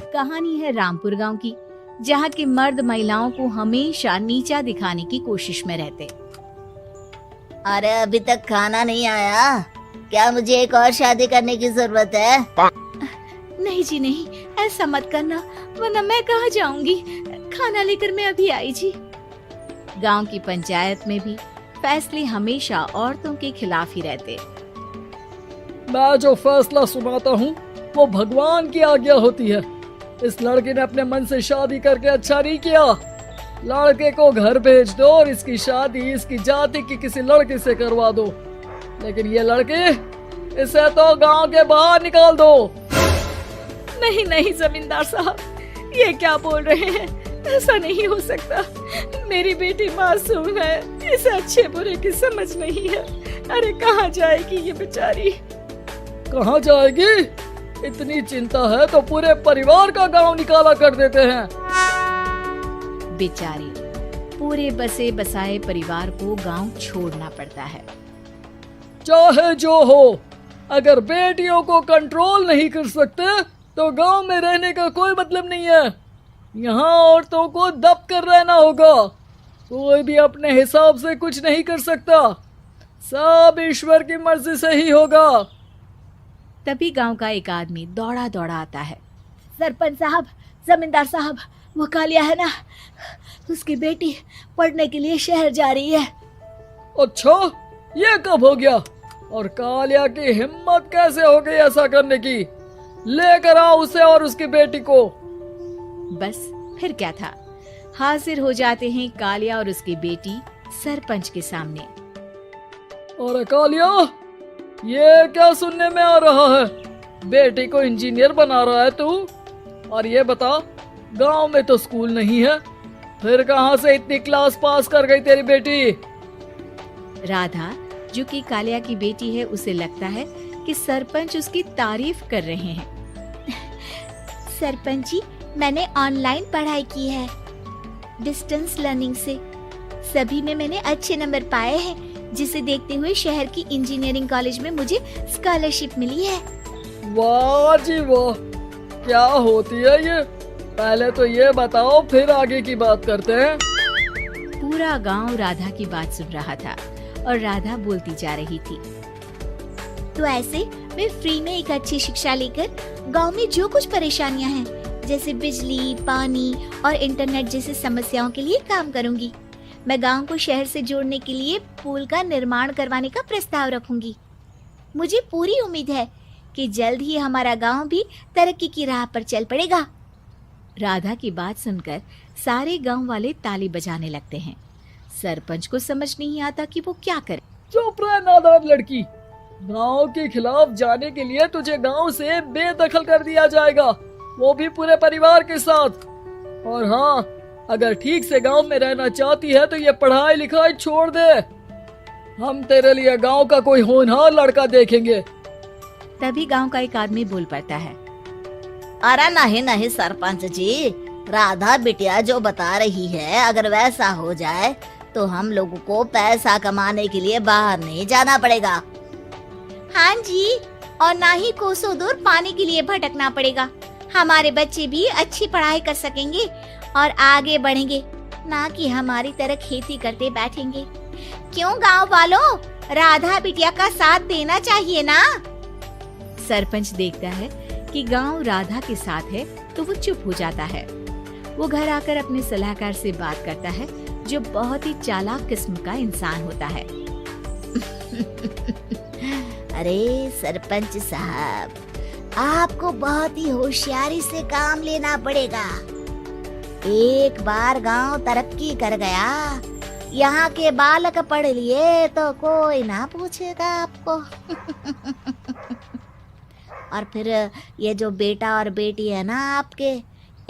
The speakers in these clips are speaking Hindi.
कहानी है रामपुर गांव की, जहां के मर्द महिलाओं को हमेशा नीचा दिखाने की कोशिश में रहते। अरे अभी तक खाना नहीं आया, क्या मुझे एक और शादी करने की जरूरत है? नहीं जी नहीं, ऐसा मत करना, वरना मैं कहाँ जाऊंगी। खाना लेकर मैं अभी आई जी। गांव की पंचायत में भी फैसले हमेशा औरतों के खिलाफ ही रहते। मैं जो फैसला सुनाता हूँ वो भगवान की आज्ञा होती है। इस लड़के ने अपने मन से शादी करके अच्छा नहीं किया। लड़के को घर भेज दो और इसकी शादी इसकी जाति की किसी लड़के से करवा दो, लेकिन ये लड़के, इसे तो गांव के बाहर निकाल दो। नहीं नहीं जमींदार साहब, ये क्या बोल रहे हैं? ऐसा नहीं हो सकता। मेरी बेटी मासूम है, इसे अच्छे बुरे की समझ नहीं है। अरे कहाँ जाएगी ये बेचारी? कहाँ जाएगी? इतनी चिंता है तो पूरे परिवार का गांव निकाला कर देते हैं। बेचारी, पूरे बसे बसाए परिवार को गांव छोड़ना पड़ता है। चाहे जो हो, अगर बेटियों को कंट्रोल नहीं कर सकते तो गांव में रहने का कोई मतलब नहीं है। यहाँ औरतों को दब कर रहना होगा। कोई भी अपने हिसाब से कुछ नहीं कर सकता, सब ईश्वर की मर्जी से ही होगा। तभी गांव का एक आदमी दौड़ा दौड़ा आता है। सरपंच साहब, जमींदार साहब, वो कालिया है ना, उसकी बेटी पढ़ने के लिए शहर जा रही है। अच्छा, ये कब हो गया? और कालिया की हिम्मत कैसे हो गई ऐसा करने की? लेकर आओ उसे और उसकी बेटी को। बस फिर क्या था, हाजिर हो जाते हैं कालिया और उसकी बेटी सरपंच के सामने। अरे कालिया, ये क्या सुनने में आ रहा है? बेटी को इंजीनियर बना रहा है तू? और ये बता, गांव में तो स्कूल नहीं है, फिर कहां से इतनी क्लास पास कर गई तेरी बेटी? राधा, जो कि कालिया की बेटी है, उसे लगता है कि सरपंच उसकी तारीफ कर रहे हैं। सरपंच जी, मैंने ऑनलाइन पढ़ाई की है, डिस्टेंस लर्निंग से। सभी में मैंने अच्छे नंबर पाए हैं, जिसे देखते हुए शहर की इंजीनियरिंग कॉलेज में मुझे स्कॉलरशिप मिली है। वाह जी वाह, क्या होती है ये? पहले तो ये बताओ, फिर आगे की बात करते हैं। पूरा गांव राधा की बात सुन रहा था और राधा बोलती जा रही थी। तो ऐसे मैं फ्री में एक अच्छी शिक्षा लेकर गांव में जो कुछ परेशानियां हैं, जैसे बिजली, पानी और इंटरनेट जैसी समस्याओं के लिए काम करूंगी। मैं गांव को शहर से जोड़ने के लिए पुल का निर्माण करवाने का प्रस्ताव रखूंगी। मुझे पूरी उम्मीद है कि जल्द ही हमारा गांव भी तरक्की की राह पर चल पड़ेगा। राधा की बात सुनकर सारे गांव वाले ताली बजाने लगते हैं। सरपंच को समझ नहीं आता कि वो क्या करे। चुप रह नादान लड़की, गांव के खिलाफ जाने के लिए तुझे गांव से बेदखल कर दिया जाएगा, वो भी पूरे परिवार के साथ। और हाँ, अगर ठीक से गांव में रहना चाहती है तो ये पढ़ाई लिखाई छोड़ दे। हम तेरे लिए गांव का कोई होनहार लड़का देखेंगे। तभी गांव का एक आदमी बोल पड़ता है। अरे नहीं नहीं सरपंच जी, राधा बिटिया जो बता रही है, अगर वैसा हो जाए तो हम लोगों को पैसा कमाने के लिए बाहर नहीं जाना पड़ेगा। हाँ जी, और ना ही कोसों दूर पानी के लिए भटकना पड़ेगा। हमारे बच्चे भी अच्छी पढ़ाई कर सकेंगे और आगे बढ़ेंगे, ना कि हमारी तरह खेती करते बैठेंगे। क्यों गांव वालों, राधा बिटिया का साथ देना चाहिए ना। सरपंच देखता है कि गांव राधा के साथ है तो वो चुप हो जाता है। वो घर आकर अपने सलाहकार से बात करता है, जो बहुत ही चालाक किस्म का इंसान होता है। अरे सरपंच साहब, आपको बहुत ही होशियारी से काम लेना पड़ेगा। एक बार गांव तरक्की कर गया, यहाँ के बालक पढ़ लिए तो कोई ना पूछेगा आपको। और फिर ये जो बेटा और बेटी है ना आपके,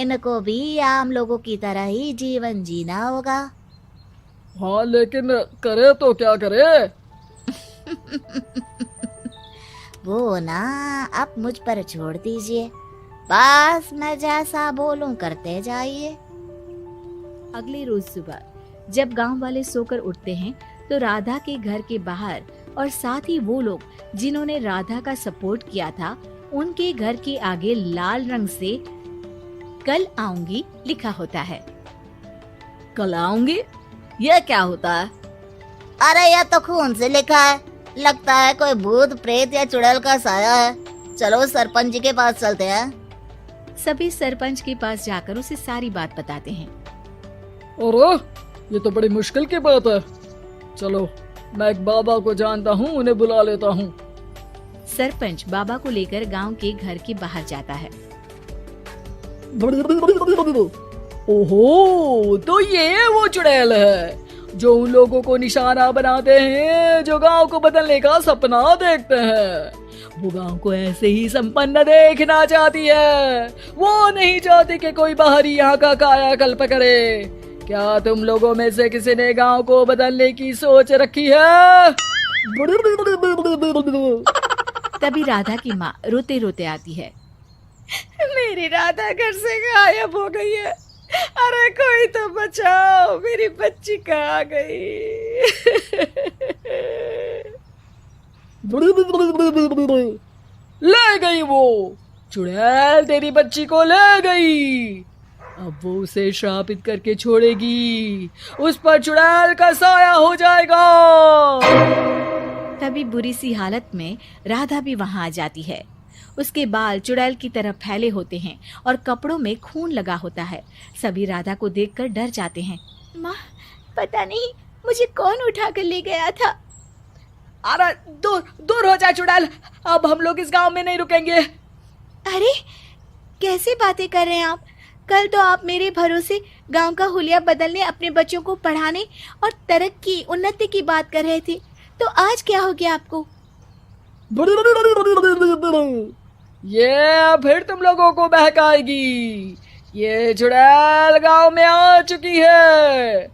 इनको भी आम लोगों की तरह ही जीवन जीना होगा। हाँ, लेकिन करे तो क्या करे? वो ना आप मुझ पर छोड़ दीजिए, बस मैं जैसा बोलूं करते जाइए। अगले रोज सुबह जब गांव वाले सोकर उठते हैं तो राधा के घर के बाहर और साथ ही वो लोग जिन्होंने राधा का सपोर्ट किया था, उनके घर के आगे लाल रंग से कल आऊंगी लिखा होता है। कल आऊंगी, ये क्या होता है? अरे यह तो खून से लिखा है, लगता है कोई भूत प्रेत या चुड़ैल का साया है। चलो सरपंच जी के पास चलते हैं। सभी सरपंच के पास जाकर उसे सारी बात बताते हैं। अरे ये तो बड़ी मुश्किल की बात है। चलो मैं एक बाबा को जानता हूँ, उन्हें बुला लेता हूँ। सरपंच बाबा को लेकर गांव के घर के बाहर जाता है। ओहो, तो ये वो चुड़ैल है जो उन लोगों को निशाना बनाते हैं जो गांव को बदलने का सपना देखते हैं। वो गांव को ऐसे ही संपन्न देखना चाहती है, वो नहीं चाहती कि कोई बाहरी यहाँ का कायाकल्प करे। क्या तुम लोगों में से किसी ने गांव को बदलने की सोच रखी है? तभी राधा की माँ रोते रोते आती है। मेरी राधा घर से गायब हो गई है। अरे कोई तो बचाओ, मेरी बच्ची कहाँ गई? ले गई वो चुड़ैल, तेरी बच्ची को ले गई। अब वो उसे श्रापित करके छोड़ेगी, उस पर चुड़ैल का साया हो जाएगा। तभी बुरी सी हालत में राधा भी वहां आ जाती है। उसके बाल चुड़ैल की तरह फैले होते हैं और कपड़ों में खून लगा होता है। सभी राधा को देखकर डर जाते हैं। माँ, पता नहीं मुझे कौन उठा कर ले गया था। अरे दूर दूर हो जा चुड़ैल, अब हम लोग इस गांव में नहीं रुकेंगे। अरे कैसी बातें कर रहे हैं आप? कल तो आप मेरे भरोसे गांव का हुलिया बदलने, अपने बच्चों को पढ़ाने और तरक्की उन्नति की बात कर रहे थे, तो आज क्या हो गया आपको? ये फिर तुम लोगों को बहकाएगी। ये चुड़ैल गांव में आ चुकी है,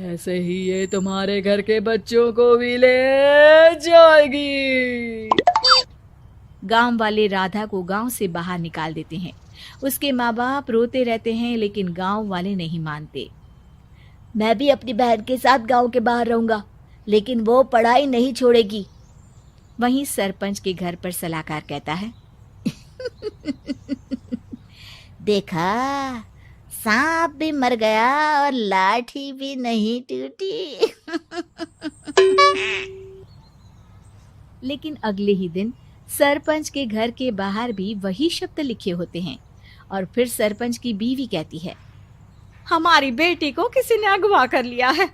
ऐसे ही ये तुम्हारे घर के बच्चों को भी ले जाएगी। गांव वाले राधा को गांव से बाहर निकाल देते हैं। उसके माँ बाप रोते रहते हैं, लेकिन गांव वाले नहीं मानते। मैं भी अपनी बहन के साथ गांव के बाहर रहूंगा, लेकिन वो पढ़ाई नहीं छोड़ेगी। वहीं सरपंच के घर पर सलाहकार कहता है। देखा, सांप भी मर गया और लाठी भी नहीं टूटी। लेकिन अगले ही दिन सरपंच के घर के बाहर भी वही शब्द लिखे होते हैं। और फिर सरपंच की बीवी कहती है, हमारी बेटी को किसी ने अगवा कर लिया है।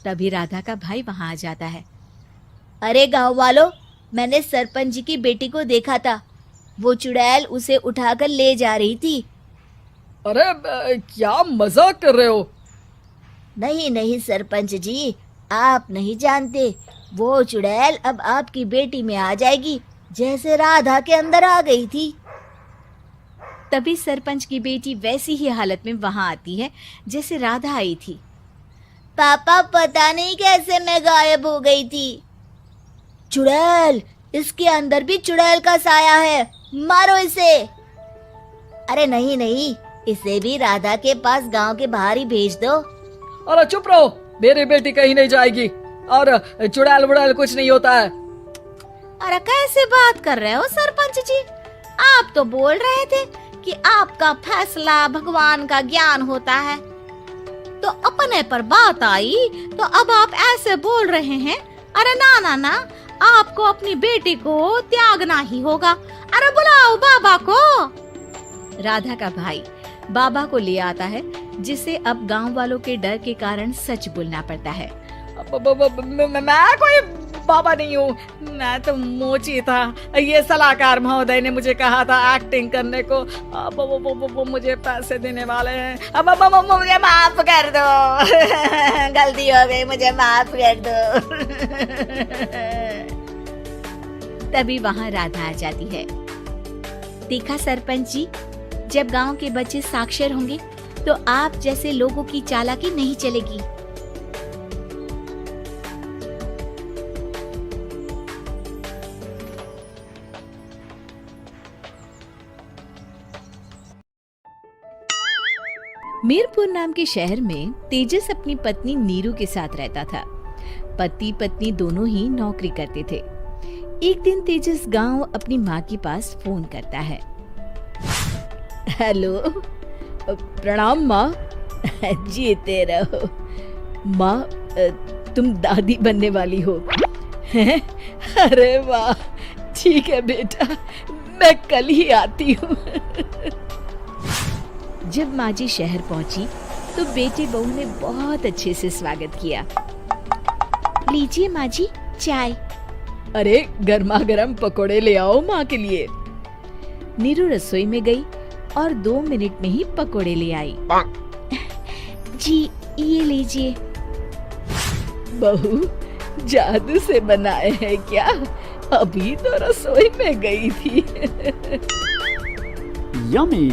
तभी राधा का भाई वहां आ जाता है। अरे गांव वालों, मैंने सरपंच जी की बेटी को देखा था। वो चुड़ैल उसे उठाकर ले जा रही थी। अरे क्या मजाक कर रहे हो? नहीं नहीं सरपंच जी, आप नहीं जानते। वो चुड़ैल अब आपकी बेटी में आ जाएगी, जैसे राधा के अंदर आ गई थी। तभी सरपंच की बेटी वैसी ही हालत में वहां आती है जैसे राधा आई थी। पापा, पता नहीं कैसे मैं गायब हो गई थी। चुड़ैल, इसके अंदर भी चुड़ैल का साया है, मारो इसे। अरे नहीं नहीं, इसे भी राधा के पास गांव के बाहर ही भेज दो। अरे चुप रहो, मेरी बेटी कहीं नहीं जाएगी और चुड़ैल बुड़ैल कुछ नहीं होता है। अरे कैसे बात कर रहे हो सरपंच जी? आप तो बोल रहे थे कि आपका फैसला भगवान का ज्ञान होता है, तो अपने पर बात आई तो अब आप ऐसे बोल रहे हैं। अरे ना ना ना, आपको अपनी बेटी को त्यागना ही होगा। अरे बुलाओ बाबा को। राधा का भाई बाबा को ले आता है, जिसे अब गांव वालों के डर के कारण सच बोलना पड़ता है। मैं कोई बाबा नहीं हूँ, मैं तो मोची था। ये सलाहकार महोदय ने मुझे कहा था एक्टिंग करने को। वो मुझे पैसे देने वाले हैं। अब मुझे माफ कर दो। गलती हो गई, मुझे माफ कर दो। तभी वहां राधा आ जाती है। देखा सरपंच जी, जब गांव के बच्चे साक्षर होंगे तो आप जैसे लोगों की चालाकी नहीं चलेगी। मीरपुर नाम के शहर में तेजस अपनी पत्नी नीरू के साथ रहता था। पति पत्नी दोनों ही नौकरी करते थे। एक दिन तेजस गांव अपनी माँ के पास फोन करता है। हेलो, प्रणाम माँ। जीते रहो। माँ, तुम दादी बनने वाली हो हैं? अरे वाह, ठीक है बेटा, मैं कल ही आती हूँ। जब माँ जी शहर पहुंची तो बेटे बहू ने बहुत अच्छे से स्वागत किया। लीजिए माँ जी, चाय। अरे गर्मा गर्म पकोड़े ले आओ माँ के लिए। नीरू रसोई में गई और 2 मिनट में ही पकोड़े ले आई। जी ये लीजिए। बहू जादू से बनाए हैं क्या? अभी तो रसोई में गई थी। यम्मी।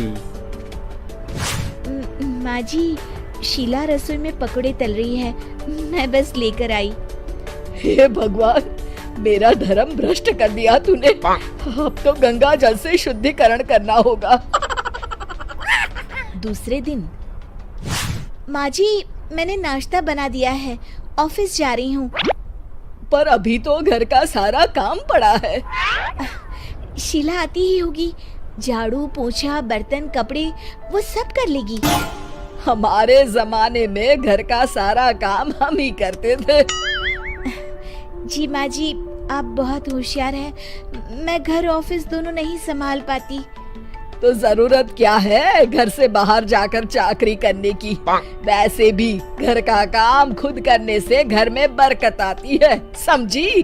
माँ जी, शीला रसोई में पकोड़े तल रही है, मैं बस लेकर आई। हे भगवान, मेरा धर्म भ्रष्ट कर दिया तूने। अब तो गंगा जल से शुद्धिकरण करना होगा। दूसरे दिन, माँ जी मैंने नाश्ता बना दिया है, ऑफिस जा रही हूँ। पर अभी तो घर का सारा काम पड़ा है। शीला आती ही होगी, झाड़ू पोछा बर्तन कपड़े वो सब कर लेगी। हमारे जमाने में घर का सारा काम हम ही करते थे। जी माँ जी, आप बहुत होशियार हैं, मैं घर ऑफिस दोनों नहीं संभाल पाती। तो जरूरत क्या है घर से बाहर जाकर चाकरी करने की? वैसे भी घर का काम खुद करने से घर में बरकत आती है, समझी?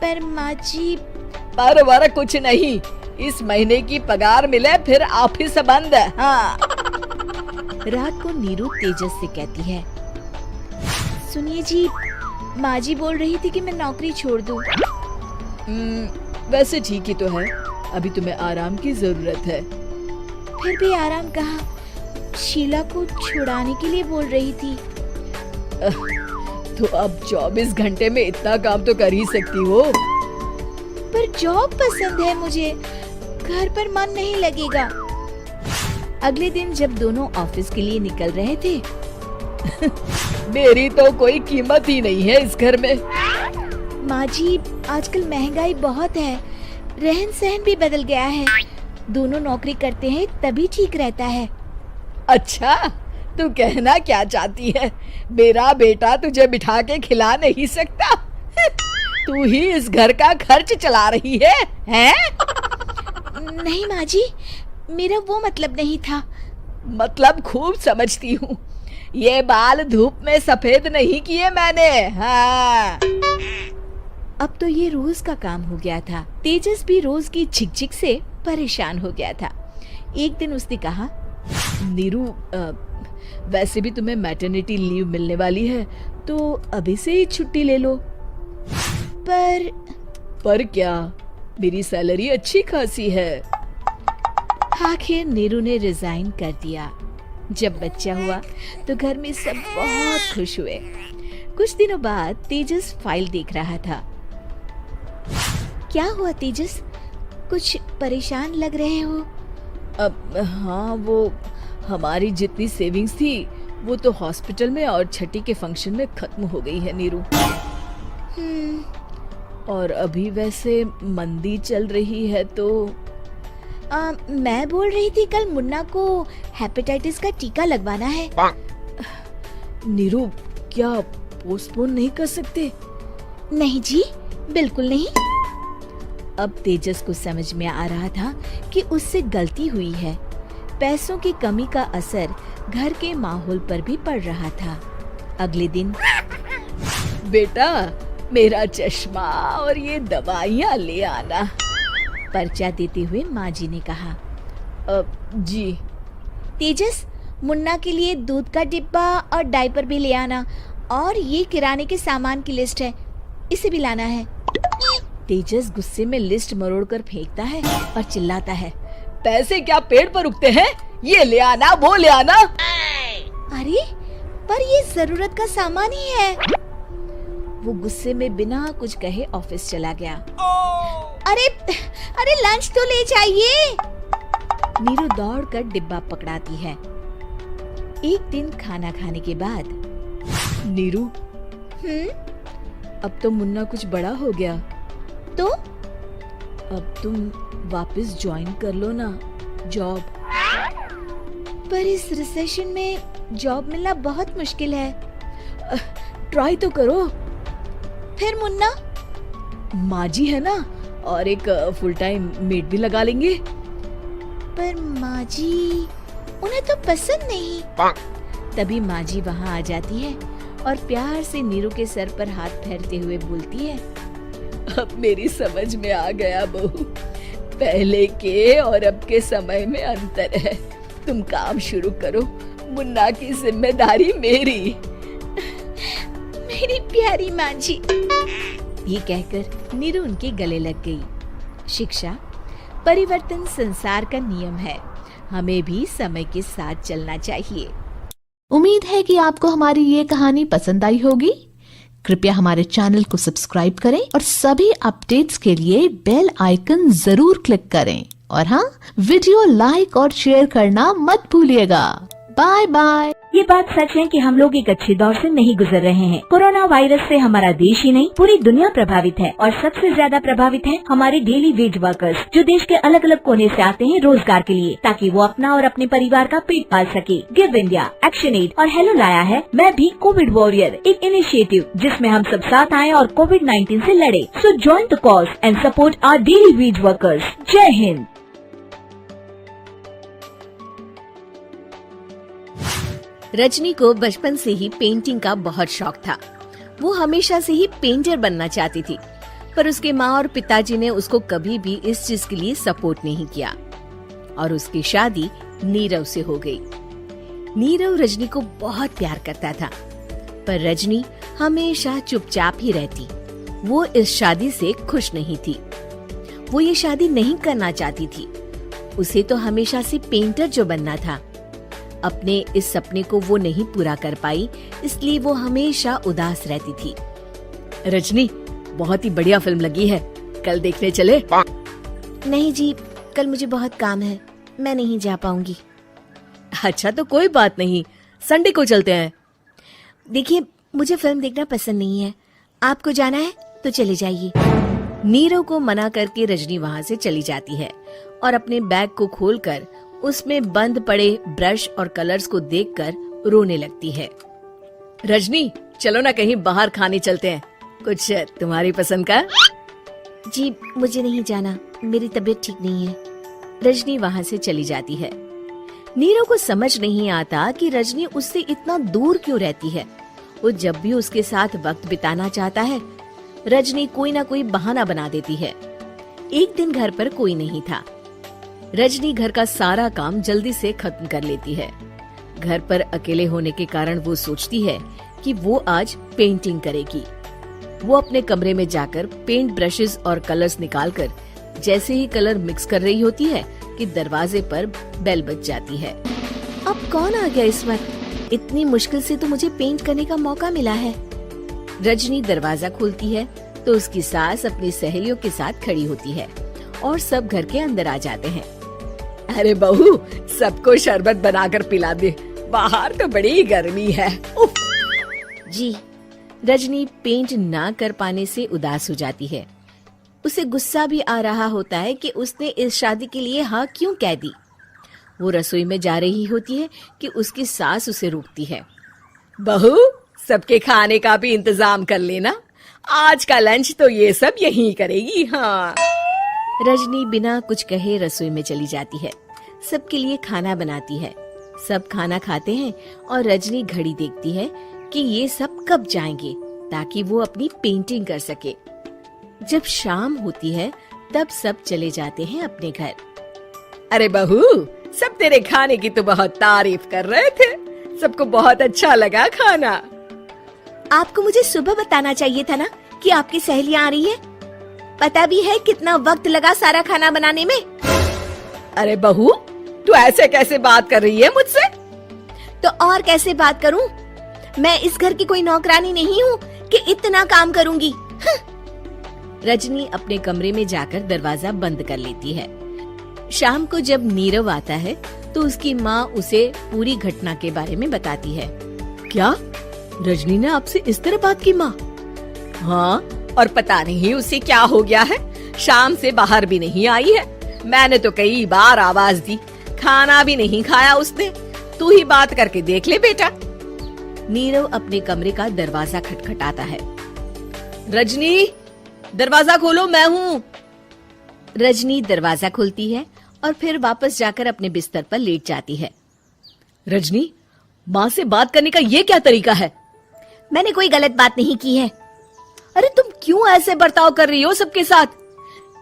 पर माँ जी। पर वर कुछ नहीं, इस महीने की पगार मिले फिर ऑफिस बंद। हाँ। रात को नीरू तेजस से कहती है, सुनिए जी, माँ जी बोल रही थी कि मैं नौकरी छोड़ दूं। वैसे ठीक ही तो है, अभी तुम्हें आराम की जरूरत है। फिर भी आराम कहाँ, शीला को छुड़ाने के लिए बोल रही थी। तो अब 24 घंटे में इतना काम तो कर ही सकती हो। पर जॉब पसंद है मुझे, घर पर मन नहीं लगेगा। अगले दिन जब दोनों ऑफिस के लिए निकल रहे थे, मेरी तो कोई कीमत ही नहीं है इस घर में। माँ जी, आजकल महंगाई बहुत है, रहन सहन भी बदल गया है, दोनों नौकरी करते हैं तभी ठीक रहता है। अच्छा, तू कहना क्या चाहती है? मेरा बेटा तुझे बिठा के खिला नहीं सकता? तू ही इस घर का खर्च चला रही है, हैं? नहीं माँ जी, मेरा वो मतलब नहीं था। मतलब खूब समझती हूँ, ये बाल धूप में सफेद नहीं किए मैंने। हाँ। अब तो ये रोज का काम हो गया था। तेजस भी रोज की झिकझिक से परेशान हो गया था। एक दिन उसने कहा, नीरू, वैसे भी तुम्हें मैटरनिटी लीव मिलने वाली है, तो अभी से ही छुट्टी ले लो। पर क्या, मेरी सैलरी अच्छी खासी है। आखिर नीरू ने रिजाइन कर दिया। जब बच्चा हुआ तो घर में सब बहुत खुश हुए। कुछ दिनों बाद तेजस फाइल देख रहा था। क्या हुआ तेजस, कुछ परेशान लग रहे हो? अब हाँ, वो हमारी जितनी सेविंग्स थी वो तो हॉस्पिटल में और छठी के फंक्शन में खत्म हो गई है नीरू। और अभी वैसे मंदी चल रही है तो मैं बोल रही थी कल मुन्ना को हेपेटाइटिस का टीका लगवाना है। नीरू, क्या पोस्टपोन नहीं कर सकते? नहीं जी, बिल्कुल नहीं। अब तेजस को समझ में आ रहा था कि उससे गलती हुई है। पैसों की कमी का असर घर के माहौल पर भी पड़ रहा था। अगले दिन, बेटा मेरा चश्मा और ये दवाइयाँ ले आना, पर्चा देते हुए माँ जी ने कहा। जी। तेजस, मुन्ना के लिए दूध का डिब्बा और डायपर भी ले आना, और ये किराने के सामान की लिस्ट है, इसे भी लाना है। तेजस गुस्से में लिस्ट मरोड़कर फेंकता है और चिल्लाता है, पैसे क्या पेड़ पर उगते हैं? ये ले आना, वो ले आना। अरे पर ये जरूरत का सामान ही है। वो गुस्से में बिना कुछ कहे ऑफिस चला गया। अरे लंच तो ले जाइए। नीरू दौड़कर डिब्बा पकड़ाती है। एक दिन खाना खाने के बाद, नीरू, अब तो मुन्ना कुछ बड़ा हो गया, तो अब तुम वापस ज्वाइन कर लो ना जॉब। पर इस रिसेशन में जॉब मिलना बहुत मुश्किल है। ट्राई तो करो। फिर मुन्ना? माँ जी है ना, और एक फुल टाइम मेड भी लगा लेंगे। पर माँ जी, उन्हें तो पसंद नहीं। तभी माँ जी वहाँ आ जाती है और प्यार से नीरू के सर पर हाथ फेरते हुए बोलती है, अब मेरी समझ में आ गया बहू, पहले के और अब के समय में अंतर है। तुम काम शुरू करो, मुन्ना की जिम्मेदारी मेरी। मेरी प्यारी माँ जी। ये कहकर नीरू उनके गले लग गई। शिक्षा, परिवर्तन संसार का नियम है, हमें भी समय के साथ चलना चाहिए। उम्मीद है कि आपको हमारी ये कहानी पसंद आई होगी। कृपया हमारे चैनल को सब्सक्राइब करें और सभी अपडेट्स के लिए बेल आइकन जरूर क्लिक करें। और हाँ, वीडियो लाइक और शेयर करना मत भूलिएगा। Bye bye. ये बात सच है कि हम लोग एक अच्छे दौर से नहीं गुजर रहे हैं। कोरोना वायरस से हमारा देश ही नहीं, पूरी दुनिया प्रभावित है और सबसे ज्यादा प्रभावित है हमारे डेली वेज वर्कर्स, जो देश के अलग अलग कोने से आते हैं रोजगार के लिए, ताकि वो अपना और अपने परिवार का पेट पाल सके। गिव इंडिया, एक्शन एड और हेलो लाया है मैं भी कोविड वॉरियर, एक इनिशिएटिव जिसमें हम सब साथ आए और कोविड-19 से लड़े। So join the cause and support our daily wage workers. जय हिंद। रजनी को बचपन से ही पेंटिंग का बहुत शौक था। वो हमेशा से ही पेंटर बनना चाहती थी, पर उसके माँ और पिताजी ने उसको कभी भी इस चीज के लिए सपोर्ट नहीं किया और उसकी शादी नीरव से हो गई। नीरव रजनी को बहुत प्यार करता था, पर रजनी हमेशा चुपचाप ही रहती। वो इस शादी से खुश नहीं थी। वो ये शादी नहीं करना चाहती थी। उसे तो हमेशा से पेंटर जो बनना था। अपने इस सपने को वो नहीं पूरा कर पाई, इसलिए वो हमेशा उदास रहती थी। रजनी, बहुत ही बढ़िया फिल्म लगी है, कल देखने चले? नहीं जी, कल मुझे बहुत काम है, मैं नहीं जा पाऊंगी। अच्छा तो कोई बात नहीं, संडे को चलते हैं। देखिए, मुझे फिल्म देखना पसंद नहीं है। आपको जाना है तो चले जाइए। नीरव को मना करके रजनी वहाँ से चली जाती है और अपने बैग को खोलकर उसमें बंद पड़े ब्रश और कलर्स को देखकर रोने लगती है। रजनी, चलो ना कहीं बाहर खाने चलते हैं, कुछ तुम्हारी पसंद का। जी, मुझे नहीं जाना, मेरी तबीयत ठीक नहीं है। रजनी वहाँ से चली जाती है। नीरव को समझ नहीं आता कि रजनी उससे इतना दूर क्यों रहती है। वो जब भी उसके साथ वक्त बिताना चाहता है, रजनी कोई ना कोई बहाना बना देती है। एक दिन घर पर कोई नहीं था। रजनी घर का सारा काम जल्दी से खत्म कर लेती है। घर पर अकेले होने के कारण वो सोचती है कि वो आज पेंटिंग करेगी। वो अपने कमरे में जाकर पेंट ब्रशेस और कलर्स निकालकर जैसे ही कलर मिक्स कर रही होती है कि दरवाजे पर बेल बज जाती है। अब कौन आ गया इस वक्त? इतनी मुश्किल से तो मुझे पेंट करने का मौका मिला है। रजनी दरवाजा खोलती है तो उसकी सास अपनी सहेलियों के साथ खड़ी होती है और सब घर के अंदर आ जाते हैं। अरे बहू, सबको शरबत बनाकर पिला दे, बाहर तो बड़ी गर्मी है। उफ। जी। रजनी पेंट ना कर पाने से उदास हो जाती है। उसे गुस्सा भी आ रहा होता है कि उसने इस शादी के लिए हाँ क्यों कह दी। वो रसोई में जा रही होती है कि उसकी सास उसे रोकती है। बहू, सबके खाने का भी इंतजाम कर लेना, आज का लंच तो ये सब यहीं करेगी। हाँ। रजनी बिना कुछ कहे रसोई में चली जाती है। सबके लिए खाना बनाती है। सब खाना खाते हैं और रजनी घड़ी देखती है कि ये सब कब जाएंगे ताकि वो अपनी पेंटिंग कर सके। जब शाम होती है तब सब चले जाते हैं अपने घर। अरे बहू, सब तेरे खाने की तो बहुत तारीफ कर रहे थे, सबको बहुत अच्छा लगा खाना। आपको मुझे सुबह बताना चाहिए था ना कि आपकी सहेलियां आ रही है। पता भी है कितना वक्त लगा सारा खाना बनाने में। अरे बहू, तू ऐसे कैसे बात कर रही है मुझसे? तो और कैसे बात करूं? मैं इस घर की कोई नौकरानी नहीं हूँ कि इतना काम करूंगी। रजनी अपने कमरे में जाकर दरवाजा बंद कर लेती है। शाम को जब नीरव आता है तो उसकी माँ उसे पूरी घटना के बारे में बताती है। क्या रजनी ने आपसे इस तरह बात की माँ? हाँ, और पता नहीं उसे क्या हो गया है, शाम से बाहर भी नहीं आई है। मैंने तो कई बार आवाज दी, खाना भी नहीं खाया उसने। तू ही बात करके देख ले बेटा। नीरव अपने कमरे का दरवाजा खटखटाता है। रजनी, दरवाजा खोलो, मैं हूँ। रजनी दरवाजा खोलती है और फिर वापस जाकर अपने बिस्तर पर लेट जाती है। रजनी, माँ से बात करने का ये क्या तरीका है? मैंने कोई गलत बात नहीं की है। अरे तुम क्यों ऐसे बर्ताव कर रही हो सबके साथ?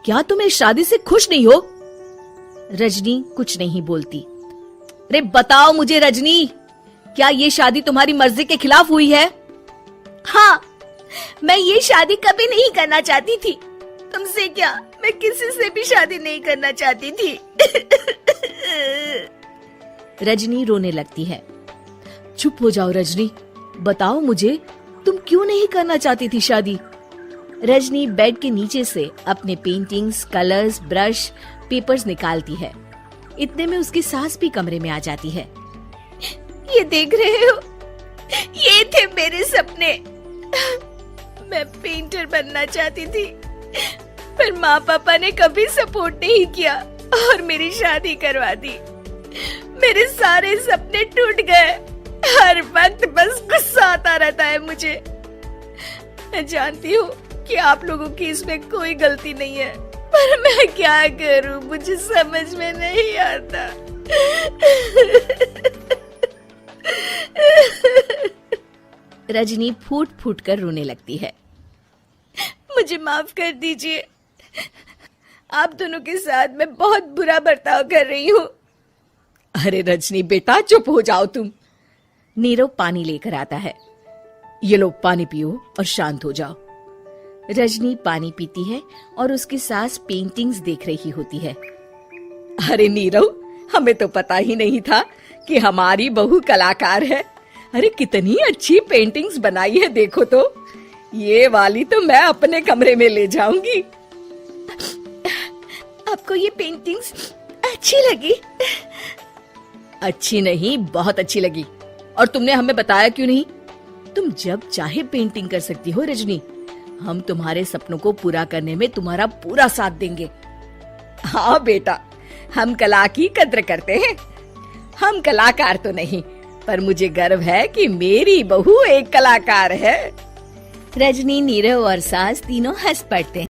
क्या तुम इस शादी से खुश नहीं हो? रजनी कुछ नहीं बोलती। अरे बताओ मुझे रजनी, क्या ये शादी तुम्हारी मर्जी के खिलाफ हुई है? हाँ, मैं ये शादी कभी नहीं करना चाहती थी। तुमसे क्या, मैं किसी से भी शादी नहीं करना चाहती थी। रजनी रोने लगती है। चुप हो जाओ रजनी, बताओ मुझे तुम क्यों नहीं करना चाहती थी शादी? रजनी बेड के नीचे से अपने पेंटिंग्स, कलर्स, ब्रश, पेपर्स निकालती है। इतने में उसकी सास भी कमरे में आ जाती है। ये देख रहे हो, ये थे मेरे सपने। मैं पेंटर बनना चाहती थी, पर माँ पापा ने कभी सपोर्ट नहीं किया और मेरी शादी करवा दी। मेरे सारे सपने टूट गए। हर वक्त बस गुस्सा आता रहता है मुझे। मैं जानती हूँ कि आप लोगों की इसमें कोई गलती नहीं है, पर मैं क्या करूँ, मुझे समझ में नहीं आता। रजनी फूट फूट कर रोने लगती है। मुझे माफ कर दीजिए, आप दोनों के साथ मैं बहुत बुरा बर्ताव कर रही हूँ। अरे रजनी बेटा, चुप हो जाओ तुम। नीरव पानी लेकर आता है। ये लो पानी पियो और शांत हो जाओ। रजनी पानी पीती है और उसकी सास पेंटिंग्स देख रही होती है। अरे नीरव, हमें तो पता ही नहीं था कि हमारी बहू कलाकार है। अरे कितनी अच्छी पेंटिंग्स बनाई है, देखो तो। ये वाली तो मैं अपने कमरे में ले जाऊंगी। आपको ये पेंटिंग्स अच्छी लगी? अच्छी नहीं, बहुत अच्छी लगी। और तुमने हमें बताया क्यों नहीं? तुम जब चाहे पेंटिंग कर सकती हो रजनी। हम तुम्हारे सपनों को पूरा करने में तुम्हारा पूरा साथ देंगे। हाँ बेटा, हम कला की कद्र करते हैं। हम कलाकार तो नहीं, पर मुझे गर्व है कि मेरी बहू एक कलाकार है। रजनी, नीरव और सास तीनों हंस पड़ते हैं।